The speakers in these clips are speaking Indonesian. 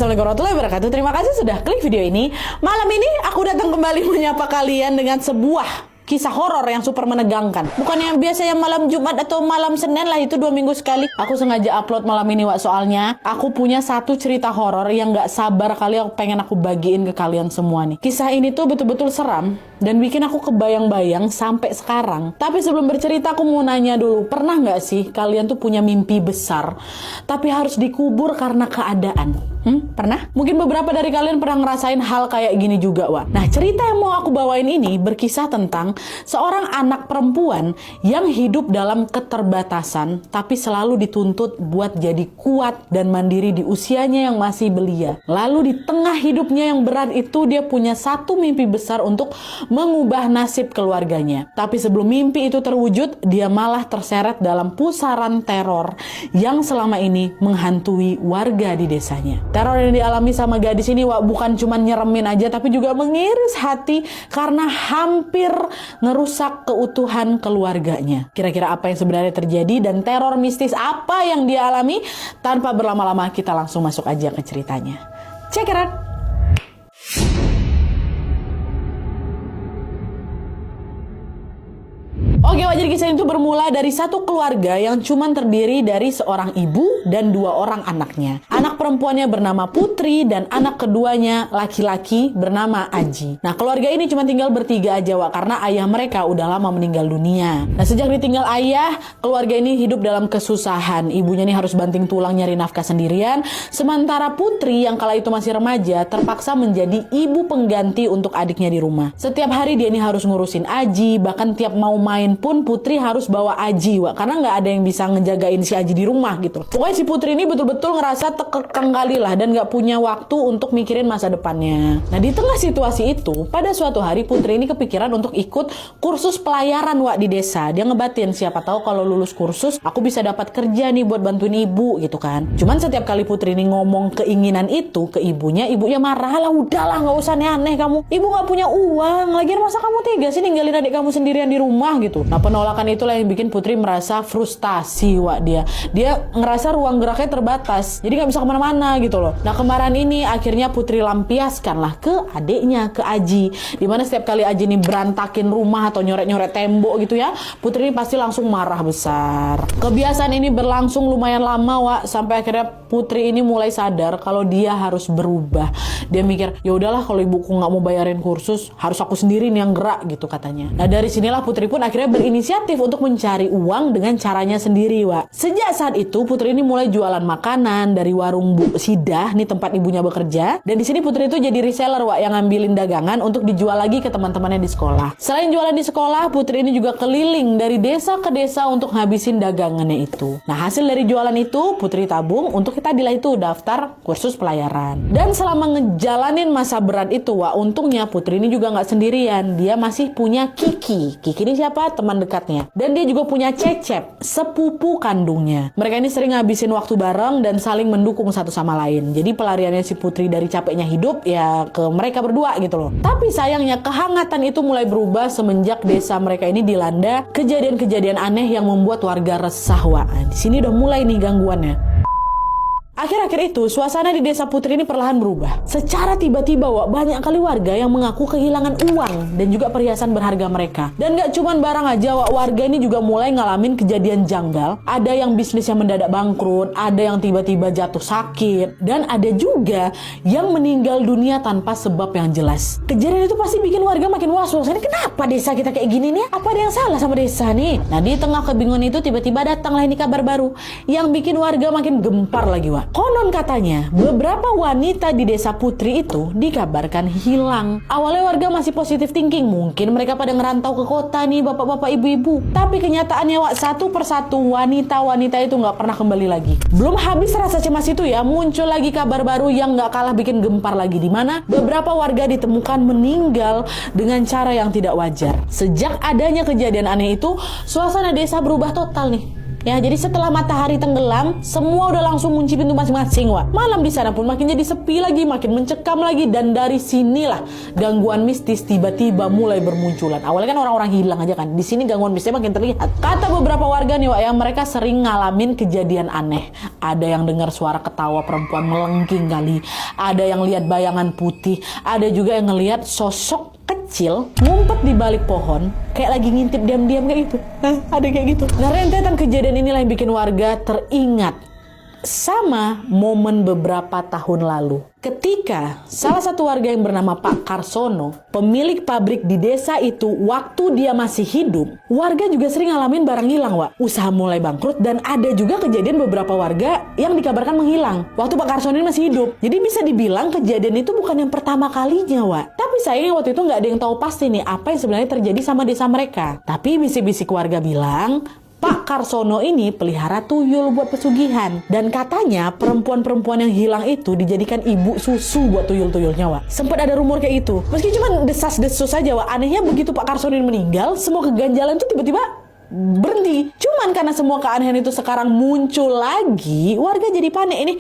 Assalamualaikum warahmatullahi wabarakatuh. Terima kasih sudah klik video ini. Malam ini aku datang kembali menyapa kalian dengan sebuah kisah horor yang super menegangkan. Bukan yang biasa yang malam Jumat atau malam Senin lah, itu 2 minggu sekali. Aku sengaja upload malam ini, Wak. Soalnya aku punya satu cerita horor yang gak sabar kali aku pengen aku bagiin ke kalian semua nih. Kisah ini tuh betul-betul seram dan bikin aku kebayang-bayang sampai sekarang. Tapi sebelum bercerita aku mau nanya dulu, pernah gak sih kalian tuh punya mimpi besar tapi harus dikubur karena keadaan? Pernah? Mungkin beberapa dari kalian pernah ngerasain hal kayak gini juga, Wak. Nah, cerita yang mau aku bawain ini berkisah tentang seorang anak perempuan yang hidup dalam keterbatasan tapi selalu dituntut buat jadi kuat dan mandiri di usianya yang masih belia. Lalu di tengah hidupnya yang berat itu dia punya satu mimpi besar untuk mengubah nasib keluarganya. Tapi sebelum mimpi itu terwujud, dia malah terseret dalam pusaran teror yang selama ini menghantui warga di desanya. Teror yang dialami sama gadis ini, Wak, bukan cuma nyeremin aja tapi juga mengiris hati karena hampir ngerusak keutuhan keluarganya. Kira-kira apa yang sebenarnya terjadi dan teror mistis apa yang dia alami? Tanpa berlama-lama kita langsung masuk aja ke ceritanya. Check it out. Oke, Wak, jadi kisah itu bermula dari satu keluarga yang cuma terdiri dari seorang ibu dan 2 orang anaknya. Anak perempuannya bernama Putri dan anak keduanya laki-laki bernama Aji. Nah, keluarga ini cuma tinggal bertiga aja, Wak, karena ayah mereka udah lama meninggal dunia. Nah, sejak ditinggal ayah, keluarga ini hidup dalam kesusahan. Ibunya nih harus banting tulang nyari nafkah sendirian, sementara Putri yang kala itu masih remaja terpaksa menjadi ibu pengganti untuk adiknya di rumah. Setiap hari dia ini harus ngurusin Aji, bahkan tiap mau main pun Putri harus bawa Aji, Wak, karena nggak ada yang bisa ngejagain si Aji di rumah gitu. Pokoknya si Putri ini betul-betul ngerasa terkekang kali lah dan nggak punya waktu untuk mikirin masa depannya. Nah, di tengah situasi itu, pada suatu hari Putri ini kepikiran untuk ikut kursus pelayaran, Wak, di desa. Dia ngebatin, siapa tahu kalau lulus kursus aku bisa dapat kerja nih buat bantuin ibu gitu kan. Cuman setiap kali Putri ini ngomong keinginan itu ke ibunya marah lah, udahlah nggak usah aneh kamu. Ibu nggak punya uang, lagian masa kamu tega sih ninggalin adik kamu sendirian di rumah gitu. Nah, penolakan itulah yang bikin Putri merasa frustasi, Wak. Dia ngerasa ruang geraknya terbatas, jadi nggak bisa kemana-mana gitu loh. Nah, kemarahan ini akhirnya Putri lampiaskan lah ke adiknya, ke Aji. Dimana setiap kali Aji ini berantakin rumah atau nyoret-nyoret tembok gitu ya, Putri ini pasti langsung marah besar. Kebiasaan ini berlangsung lumayan lama, Wak, sampai akhirnya Putri ini mulai sadar kalau dia harus berubah. Dia mikir, ya udahlah kalau ibuku nggak mau bayarin kursus, harus aku sendiri nih yang gerak gitu katanya. Nah, dari sinilah Putri pun akhirnya berinisiatif untuk mencari uang dengan caranya sendiri, Wak. Sejak saat itu Putri ini mulai jualan makanan dari warung Bu Sidah nih, tempat ibunya bekerja. Dan di sini Putri itu jadi reseller, Wak, yang ngambilin dagangan untuk dijual lagi ke teman-temannya di sekolah. Selain jualan di sekolah, Putri ini juga keliling dari desa ke desa untuk ngabisin dagangannya itu. Nah, hasil dari jualan itu Putri tabung untuk tadilah itu daftar kursus pelayaran. Dan selama ngejalanin masa berat itu, Wak, untungnya Putri ini juga nggak sendirian. Dia masih punya Kiki. Kiki ini siapa? Teman dekatnya. Dan dia juga punya Cecep, sepupu kandungnya. Mereka ini sering ngabisin waktu bareng dan saling mendukung satu sama lain. Jadi pelariannya si Putri dari capeknya hidup ya ke mereka berdua gitu loh. Tapi sayangnya kehangatan itu mulai berubah semenjak desa mereka ini dilanda kejadian-kejadian aneh yang membuat warga resah, Wak. Di sini udah mulai nih gangguannya. Akhir-akhir itu, suasana di desa Putri ini perlahan berubah. Secara tiba-tiba, Wak, banyak kali warga yang mengaku kehilangan uang dan juga perhiasan berharga mereka. Dan gak cuman barang aja, Wak, warga ini juga mulai ngalamin kejadian janggal. Ada yang bisnisnya mendadak bangkrut, ada yang tiba-tiba jatuh sakit, dan ada juga yang meninggal dunia tanpa sebab yang jelas. Kejadian itu pasti bikin warga makin was-was. Ini kenapa desa kita kayak gini nih? Apa ada yang salah sama desa nih? Nah, di tengah kebingungan itu tiba-tiba datanglah ini kabar baru yang bikin warga makin gempar lagi, Wak. Konon katanya, beberapa wanita di desa Putri itu dikabarkan hilang. Awalnya warga masih positif thinking, mungkin mereka pada ngerantau ke kota nih, bapak-bapak, ibu-ibu. Tapi kenyataannya, Wak, satu persatu wanita-wanita itu nggak pernah kembali lagi. Belum habis rasa cemas itu ya, muncul lagi kabar baru yang nggak kalah bikin gempar lagi, di mana beberapa warga ditemukan meninggal dengan cara yang tidak wajar. Sejak adanya kejadian aneh itu, suasana desa berubah total nih. Ya, jadi setelah matahari tenggelam, semua udah langsung kunci pintu masing-masing, Wak. Malam di sana pun makin jadi sepi lagi, makin mencekam lagi, dan dari sinilah gangguan mistis tiba-tiba mulai bermunculan. Awalnya kan orang-orang hilang aja kan. Di sini gangguan mistisnya makin terlihat. Kata beberapa warga nih, Wak, ya, mereka sering ngalamin kejadian aneh. Ada yang dengar suara ketawa perempuan melengking kali. Ada yang lihat bayangan putih. Ada juga yang ngelihat sosok kecil ngumpet di balik pohon kayak lagi ngintip diam-diam kayak gitu. Ada kayak gitu. Nah, rentetan kejadian inilah yang bikin warga teringat sama momen beberapa tahun lalu ketika salah satu warga yang bernama Pak Karsono, pemilik pabrik di desa itu, waktu dia masih hidup, warga juga sering ngalamin barang hilang, Wak. Usaha mulai bangkrut, dan ada juga kejadian beberapa warga yang dikabarkan menghilang waktu Pak Karsono ini masih hidup. Jadi bisa dibilang kejadian itu bukan yang pertama kalinya, Wak. Tapi sayangnya waktu itu nggak ada yang tahu pasti nih apa yang sebenarnya terjadi sama desa mereka. Tapi bisik-bisik warga bilang Pak Karsono ini pelihara tuyul buat pesugihan. Dan katanya perempuan-perempuan yang hilang itu dijadikan ibu susu buat tuyul-tuyulnya, Wak. Sempat ada rumor kayak itu. Meski cuma desas-desus saja, Wak. Anehnya begitu Pak Karsono ini meninggal, semua keganjalan itu tiba-tiba berhenti. Cuman karena semua keanehan itu sekarang muncul lagi, warga jadi panik. Ini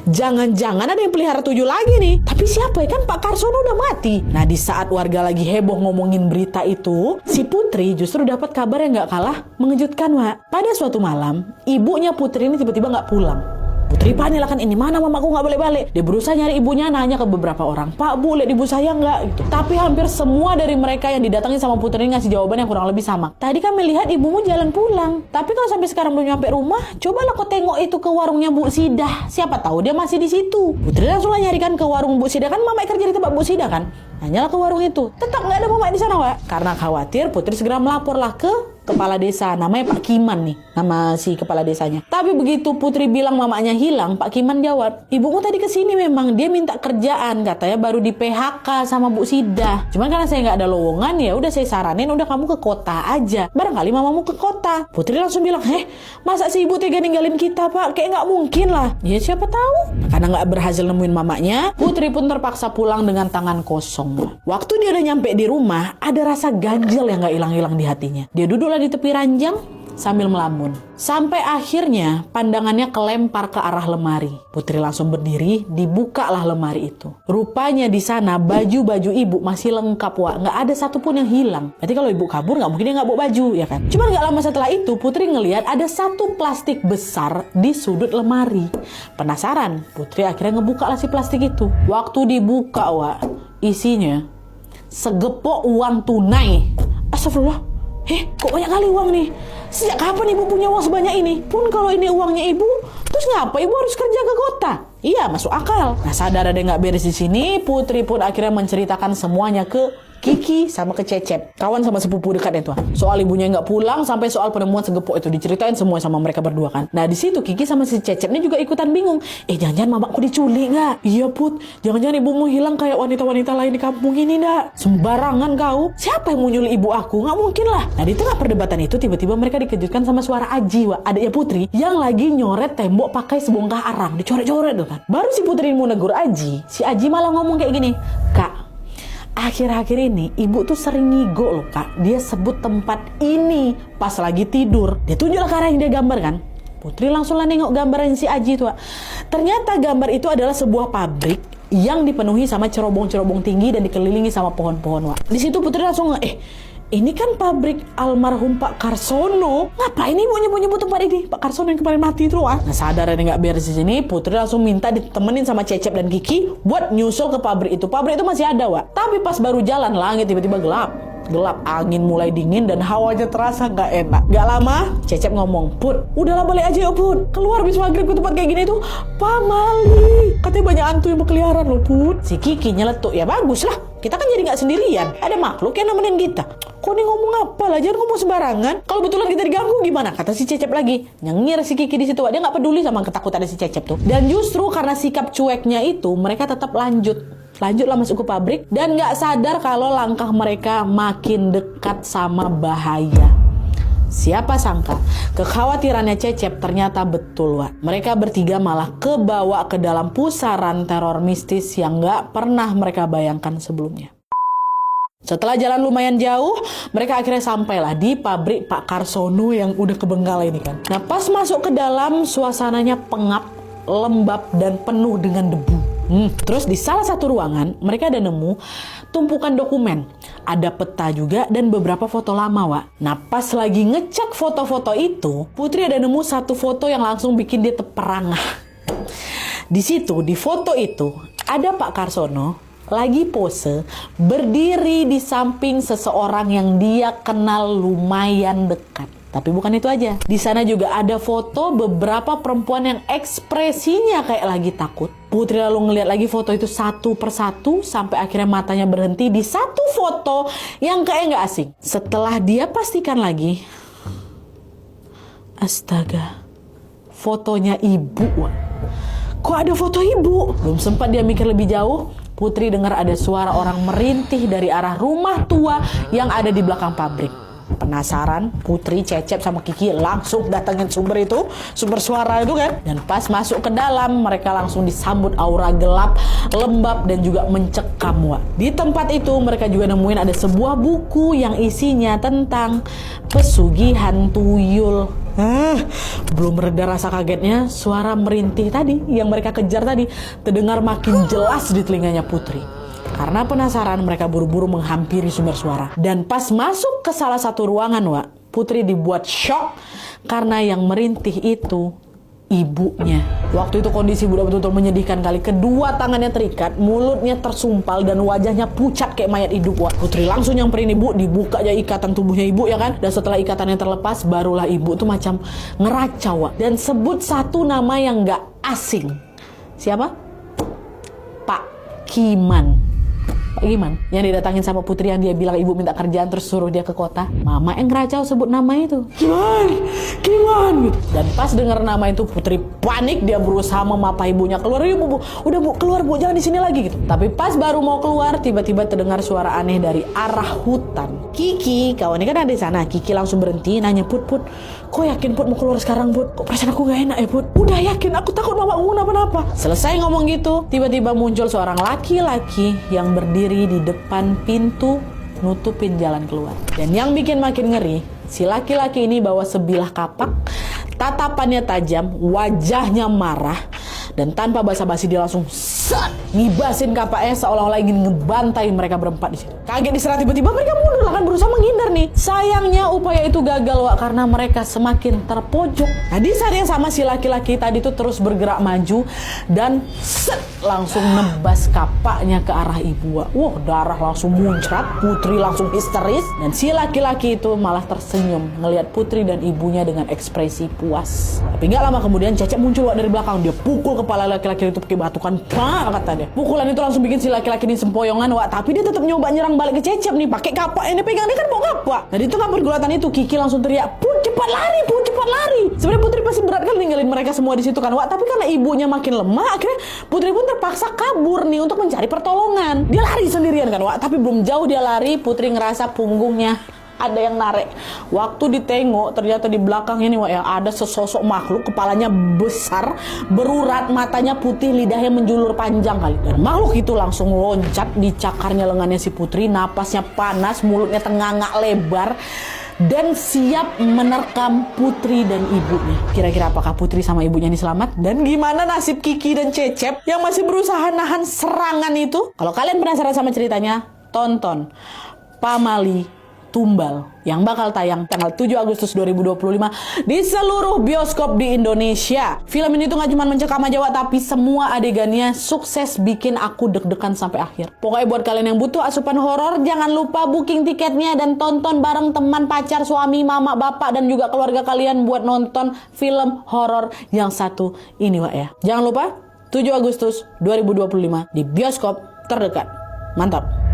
jangan-jangan ada yang pelihara tuyul lagi nih. Tapi siapa ya, kan Pak Karsono udah mati. Nah, di saat warga lagi heboh ngomongin berita itu, si Putri justru dapat kabar yang gak kalah mengejutkan, Wak. Pada suatu malam, ibunya Putri ini tiba-tiba gak pulang. Putri panik lah kan, ini mana mamaku gak balik-balik. Dia berusaha nyari ibunya, nanya ke beberapa orang, Pak, Bu, lihat ibu saya nggak? Gitu. Tapi hampir semua dari mereka yang didatangi sama Putri ini ngasih jawaban yang kurang lebih sama. Tadi kami lihat ibumu jalan pulang, tapi kalau sampai sekarang belum nyampe rumah, cobalah kau tengok itu ke warungnya Bu Sidah. Siapa tahu dia masih di situ. Putri langsung lah nyarikan ke warung Bu Sidah, kan mama kerja di tempat Bu Sidah kan. Nanyalah ke warung itu, tetap nggak ada mama di sana, Wak. Karena khawatir, Putri segera melaporlah ke kepala desa, namanya Pak Kiman nih, nama si kepala desanya. Tapi begitu Putri bilang mamanya hilang, Pak Kiman jawab, ibumu tadi kesini memang, dia minta kerjaan, katanya baru di PHK sama Bu Sidah. Cuman karena saya nggak ada lowongan, ya udah saya saranin udah kamu ke kota aja, barangkali mamamu ke kota. Putri langsung bilang, masa si ibu tega ninggalin kita, Pak? Kayak nggak mungkin lah. Ya siapa tahu. Karena nggak berhasil nemuin mamanya, Putri pun terpaksa pulang dengan tangan kosong. Waktu dia udah nyampe di rumah, ada rasa ganjel yang nggak hilang-hilang di hatinya. Dia duduk di tepi ranjang sambil melamun. Sampai akhirnya pandangannya kelempar ke arah lemari. Putri langsung berdiri, dibukalah lemari itu. Rupanya di sana baju-baju ibu masih lengkap, Wak. Nggak ada satupun yang hilang. Berarti kalau ibu kabur nggak mungkin dia nggak bawa baju, ya kan? Cuman nggak lama setelah itu Putri ngelihat ada satu plastik besar di sudut lemari. Penasaran, Putri akhirnya ngebuka lah si plastik itu. Waktu dibuka, Wak, isinya segepok uang tunai. Astagfirullah. Kok banyak kali uang nih? Sejak kapan ibu punya uang sebanyak ini? Pun kalau ini uangnya ibu, terus ngapa ibu harus kerja ke kota? Iya, masuk akal. Nah, sadar ada yang nggak beres di sini, Putri pun akhirnya menceritakan semuanya ke Kiki sama ke Cecep, kawan sama sepupu dekatnya itu. Soal ibunya nggak pulang sampai soal penemuan segepok itu diceritain semua sama mereka berdua kan. Nah, di situ Kiki sama si Cecep ini juga ikutan bingung. Jangan-jangan mamaku diculik nggak? Iya, Put. Jangan-jangan ibumu hilang kayak wanita-wanita lain di kampung ini nggak? Sembarangan kau. Siapa yang mau nyulik ibu aku? Nggak mungkin lah. Nah, di tengah perdebatan itu tiba-tiba mereka dikejutkan sama suara Aji, Wak, adiknya Putri, yang lagi nyoret tembok pakai sebongkah arang, dicoret-coret tuh kan. Baru si Putri mau negur Aji, si Aji malah ngomong kayak gini, Kak, akhir-akhir ini ibu tuh sering ngigo loh, Kak. Dia sebut tempat ini pas lagi tidur. Dia tunjuklah ke arah yang dia gambar kan. Putri langsung lah nengok gambaran si Aji itu. Ternyata gambar itu adalah sebuah pabrik yang dipenuhi sama cerobong-cerobong tinggi dan dikelilingi sama pohon-pohon, Wak. Di situ Putri langsung ini kan pabrik almarhum Pak Karsono. Ngapain ibu nyebut-nyebut tempat ini? Pak Karsono yang kemarin mati itu, Wak. Nah, sadar ini nggak beres di sini, Putri langsung minta ditemenin sama Cecep dan Kiki buat nyusul ke pabrik itu. Pabrik itu masih ada, Wak. Tapi pas baru jalan, langit tiba-tiba gelap, angin mulai dingin dan hawanya terasa nggak enak. Gak lama, Cecep ngomong, Put, udahlah balik aja yuk, Put. Keluar bis maghrib ke tempat kayak gini tuh, pamali. Katanya banyak hantu yang berkeliaran loh, Put. Si Kiki nyeletuk, ya bagus lah. Kita kan jadi nggak sendirian. Ada makhluk yang nemenin kita. Kok nih ngomong apa lah? Jangan ngomong sembarangan. Kalau betulan kita diganggu gimana? Kata si Cecep lagi. Nyengir si Kiki di situ. Dia nggak peduli sama ketakutan si Cecep tuh. Dan justru karena sikap cueknya itu, mereka tetap lanjutlah masuk ke pabrik dan nggak sadar kalau langkah mereka makin dekat sama bahaya. Siapa sangka kekhawatirannya Cecep ternyata betul, Wak. Mereka bertiga malah kebawa ke dalam pusaran teror mistis yang nggak pernah mereka bayangkan sebelumnya. Setelah jalan lumayan jauh, mereka akhirnya sampailah di pabrik Pak Karsono yang udah kebengkalai ini kan. Nah, pas masuk ke dalam, suasananya pengap, lembab, dan penuh dengan debu. Terus di salah satu ruangan, mereka ada nemu tumpukan dokumen. Ada peta juga dan beberapa foto lama, Wak. Nah, pas lagi ngecek foto-foto itu, Putri ada nemu satu foto yang langsung bikin dia terperangah. Di situ, di foto itu, ada Pak Karsono lagi pose berdiri di samping seseorang yang dia kenal lumayan dekat. Tapi bukan itu aja. Di sana juga ada foto beberapa perempuan yang ekspresinya kayak lagi takut. Putri lalu ngeliat lagi foto itu satu persatu sampai akhirnya matanya berhenti di satu foto yang kayak nggak asing. Setelah dia pastikan lagi, astaga, fotonya ibu. Kok ada foto ibu? Belum sempat dia mikir lebih jauh, Putri dengar ada suara orang merintih dari arah rumah tua yang ada di belakang pabrik. Penasaran, Putri, Cecep, sama Kiki langsung datangin sumber suara itu kan. Dan pas masuk ke dalam, mereka langsung disambut aura gelap, lembab, dan juga mencekam, Wak. Di tempat itu, mereka juga nemuin ada sebuah buku yang isinya tentang pesugihan tuyul. Belum reda rasa kagetnya, suara merintih tadi yang mereka kejar tadi terdengar makin jelas di telinganya Putri. Karena penasaran, mereka buru-buru menghampiri sumber suara. Dan pas masuk ke salah satu ruangan, Wak, Putri dibuat shock karena yang merintih itu ibunya. Waktu itu kondisi ibu betul-betul menyedihkan kali. Kedua tangannya terikat, mulutnya tersumpal, dan wajahnya pucat kayak mayat hidup, Wak. Putri langsung nyamperin ibu, dibuka aja ikatan tubuhnya ibu ya kan. Dan setelah ikatannya terlepas, barulah ibu tuh macam ngeracau, Wak. Dan sebut satu nama yang gak asing. Siapa? Pak Kiman. Pak Giman yang didatangin sama Putri, yang dia bilang ibu minta kerjaan terus suruh dia ke kota. Mama yang ngeracau sebut nama itu Giman. Dan pas dengar nama itu, Putri panik. Dia berusaha memapa ibunya, keluar ibu, udah bu, keluar bu, jangan di sini lagi gitu. Tapi pas baru mau keluar, tiba-tiba terdengar suara aneh dari arah hutan. Kiki, kawannya kan ada di sana. Kiki langsung berhenti nanya, Put, kok yakin Put mau keluar sekarang, Put? Kok perasaan aku gak enak ya, Put? Udah yakin, aku takut mama ngomong apa-apa. Selesai ngomong gitu, tiba-tiba muncul seorang laki-laki yang berdiri di depan pintu nutupin jalan keluar. Dan yang bikin makin ngeri, si laki-laki ini bawa sebilah kapak, tatapannya tajam, wajahnya marah, dan tanpa basa-basi dia langsung ngibasin kapaknya seolah-olah ingin ngebantai mereka berempat di situ. Kaget diserang, tiba-tiba mereka mundur, akan berusaha menghindar nih. Sayangnya upaya itu gagal, Wak, karena mereka semakin terpojok. Nah, di saat yang sama si laki-laki tadi tuh terus bergerak maju dan langsung nebas kapaknya ke arah ibu, Wak. Wah, darah langsung muncrat, Putri langsung histeris, dan si laki-laki itu malah tersenyum ngelihat Putri dan ibunya dengan ekspresi puas. Tapi nggak lama kemudian Cecep muncul, Wak, dari belakang. Dia pukul kepala laki-laki itu pakai batu kan. Kata dia. Pukulan itu langsung bikin si laki-laki ini sempoyongan, Wak. Tapi dia tetap nyoba nyerang balik ke Cecep nih, pakai kapak yang dia pegang, dia kan bawa kapak. Nah, di tengah pergulatan itu Kiki langsung teriak, Put, cepat lari, Put, cepat lari. Sebenarnya Putri pasti berat kan ninggalin mereka semua di situ kan, Wak. Tapi karena ibunya makin lemah, akhirnya Putri pun terpaksa kabur nih untuk mencari pertolongan. Dia lari sendirian kan, Wak. Tapi belum jauh dia lari, Putri ngerasa punggungnya ada yang narik. Waktu ditengok, ternyata di belakang ini, Wak, ya, ada sesosok makhluk, kepalanya besar, berurat, matanya putih, lidahnya menjulur panjang kali. Dan makhluk itu langsung loncat di cakarnya lengannya si Putri, napasnya panas, mulutnya tengangak lebar, dan siap menerkam Putri dan ibunya. Kira-kira apakah Putri sama ibunya ini selamat? Dan gimana nasib Kiki dan Cecep yang masih berusaha nahan serangan itu? Kalau kalian penasaran sama ceritanya, tonton Pamali Tumbal yang bakal tayang tanggal 7 Agustus 2025 di seluruh bioskop di Indonesia. Film ini tuh gak cuma mencekam aja, Wak, tapi semua adegannya sukses bikin aku deg-degan sampai akhir. Pokoknya buat kalian yang butuh asupan horor, jangan lupa booking tiketnya dan tonton bareng teman, pacar, suami, mama, bapak, dan juga keluarga kalian buat nonton film horor yang satu ini, Wak, ya. Jangan lupa 7 Agustus 2025 di bioskop terdekat. Mantap.